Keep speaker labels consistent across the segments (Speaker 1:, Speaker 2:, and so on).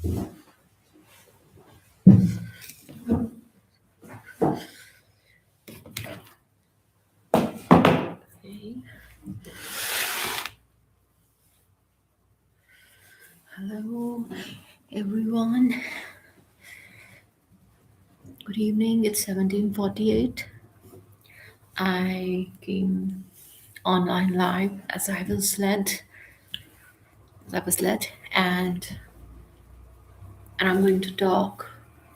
Speaker 1: Okay. Hello, everyone. Good evening. It's 17:48. I came online live as I was led, and I'm going to talk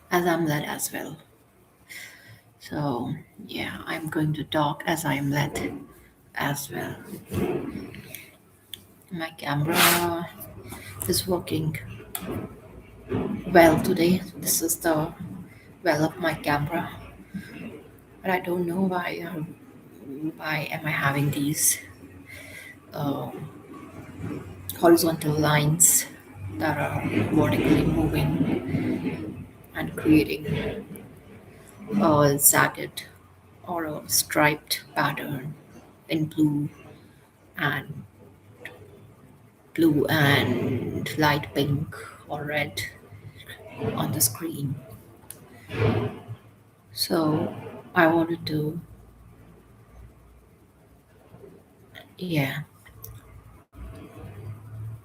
Speaker 1: as I'm led as well. So yeah, I'm going to talk as I am led as well. My camera is working well today. This is the well of my camera, but I don't know why am I having these uh, horizontal lines that are vertically moving and creating a jagged or a striped pattern in and blue and light pink or red on the screen. So I wanted to, yeah,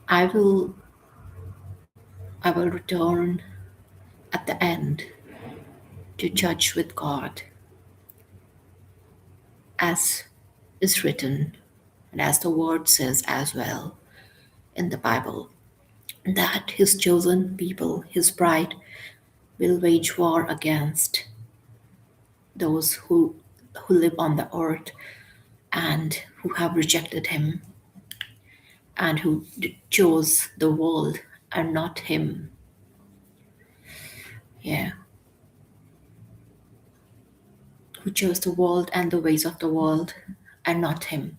Speaker 1: I will, I will return at the end to judge with God, as is written, and as the word says as well in the Bible, that his chosen people, his bride, will wage war against those who live on the earth and who have rejected him and who chose the world and not him. Yeah, who chose the world and the ways of the world and not him.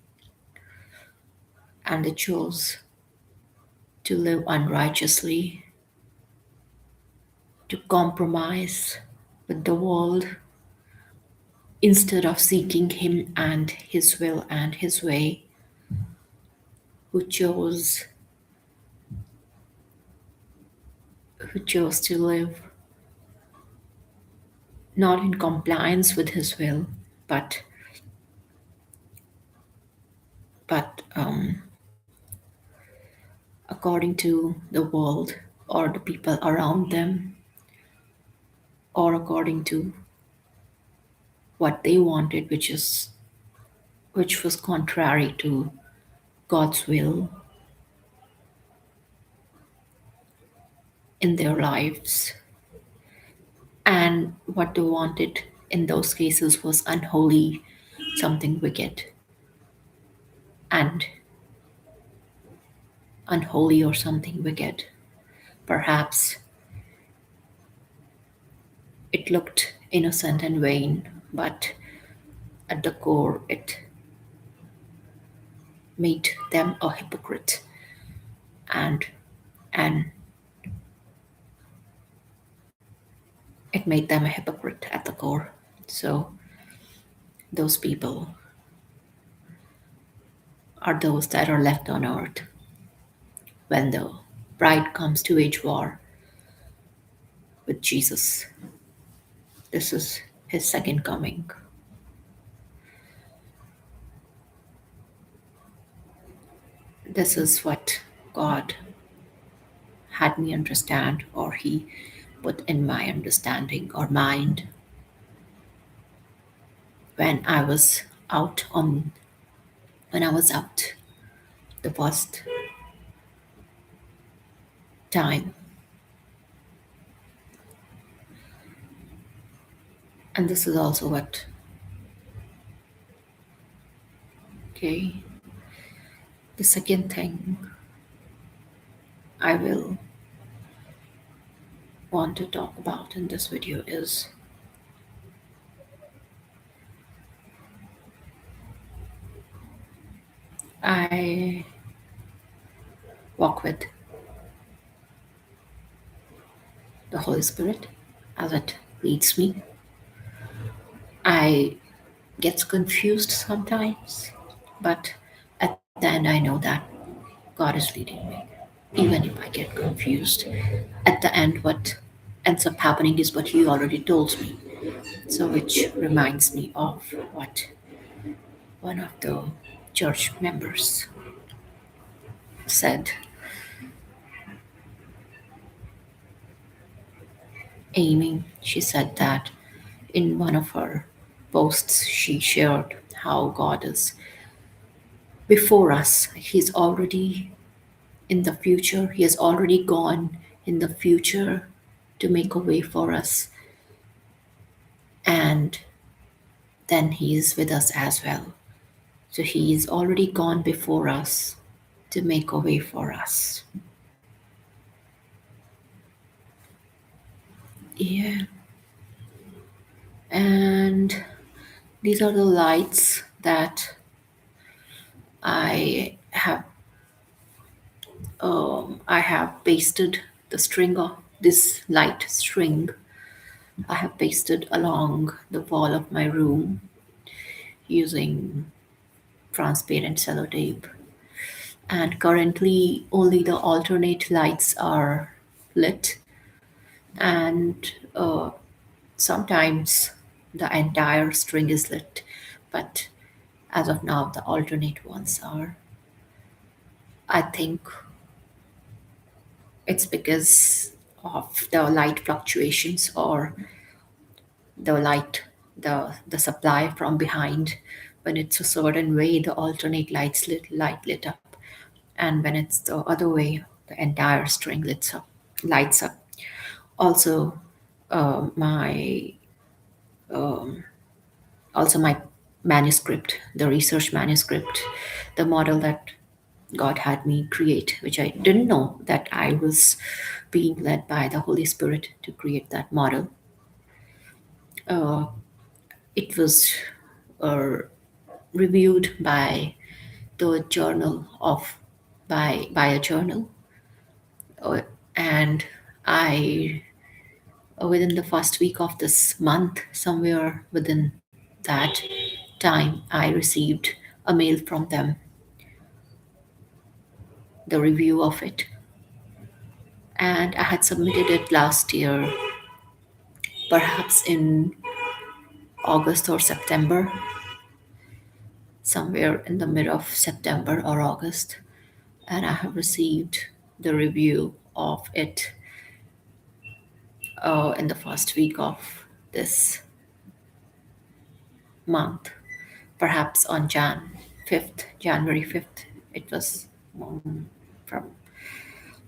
Speaker 1: And they chose to live unrighteously, to compromise with the world instead of seeking him and his will and his way, who chose to live not in compliance with his will, but but according to the world or the people around them, or according to what they wanted, which was contrary to God's will in their lives. And what they wanted in those cases was unholy, something wicked and unholy or something wicked. Perhaps it looked innocent and vain, but at the core, it made them a hypocrite, and and it made them a hypocrite at the core. So those people are those that are left on earth when the bride comes to wage war with Jesus. This is his second coming. This is what God had me understand, or he put in my understanding or mind when I was out on when I was out the past time. And this is also what, okay, the second thing I will want to talk about in this video is I walk with the Holy Spirit as it leads me. I get confused sometimes, but at the end I know that God is leading me. even if I get confused. At the end, what ends up happening is what you already told me. So, which reminds me of what one of the church members said. Amy, she said that in one of her posts, she shared how God is before us. He's already in the future, He has already gone in the future to make a way for us, and then He is with us as well. So He is already gone before us to make a way for us. Yeah, and these are the lights that I have pasted the string of this light string. I have pasted along the wall of my room using transparent sellotape. And currently, only the alternate lights are lit, and sometimes the entire string is lit. But as of now, the alternate ones are. I think it's because of the light fluctuations or the light, the supply from behind. When it's a certain way, the alternate light lit up, and when it's the other way, the entire string lights up. Also, my also my manuscript, the research manuscript, the model that God had me create, which I didn't know that I was being led by the Holy Spirit to create that model. Uh, it was uh, reviewed by the journal of by a journal, uh, and I within the first week of this month, somewhere within that time, I received a mail from them, the review of it, and I had submitted it last year, perhaps in August or September, somewhere in the mid of September or August, and I have received the review of it in the first week of this month, perhaps on January 5th, it was from,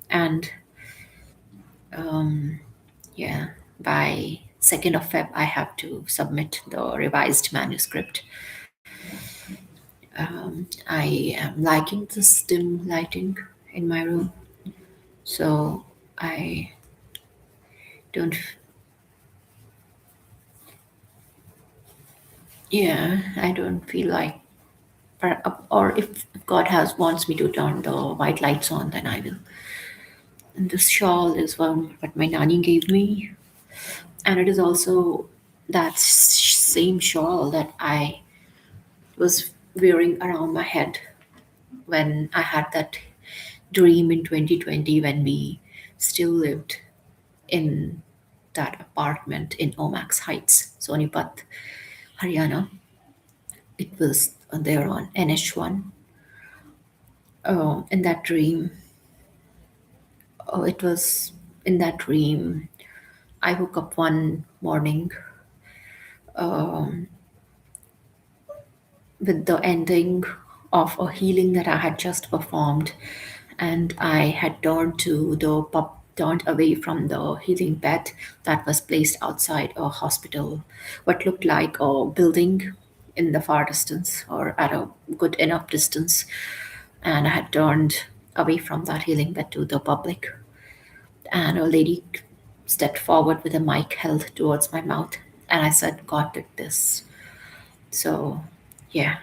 Speaker 1: and yeah, by 2nd of Feb, I have to submit the revised manuscript. I am liking this dim lighting in my room, so I don't, yeah, I don't feel like, or if God has wants me to turn the white lights on, then I will. And this shawl is one what my nanny gave me, and it is also that same shawl that I was wearing around my head when I had that dream in 2020 when we still lived in that apartment in Omax Heights, Sonipat, Haryana. It was there on NH1. In that dream, it was in that dream, I woke up one morning with the ending of a healing that I had just performed, and I had turned away from the healing bed that was placed outside a hospital, what looked like a building in the far distance or at a good enough distance, and I had turned away from that healing bed to the public, and a lady stepped forward with a mic held towards my mouth, and I said, "God did this." So, yeah.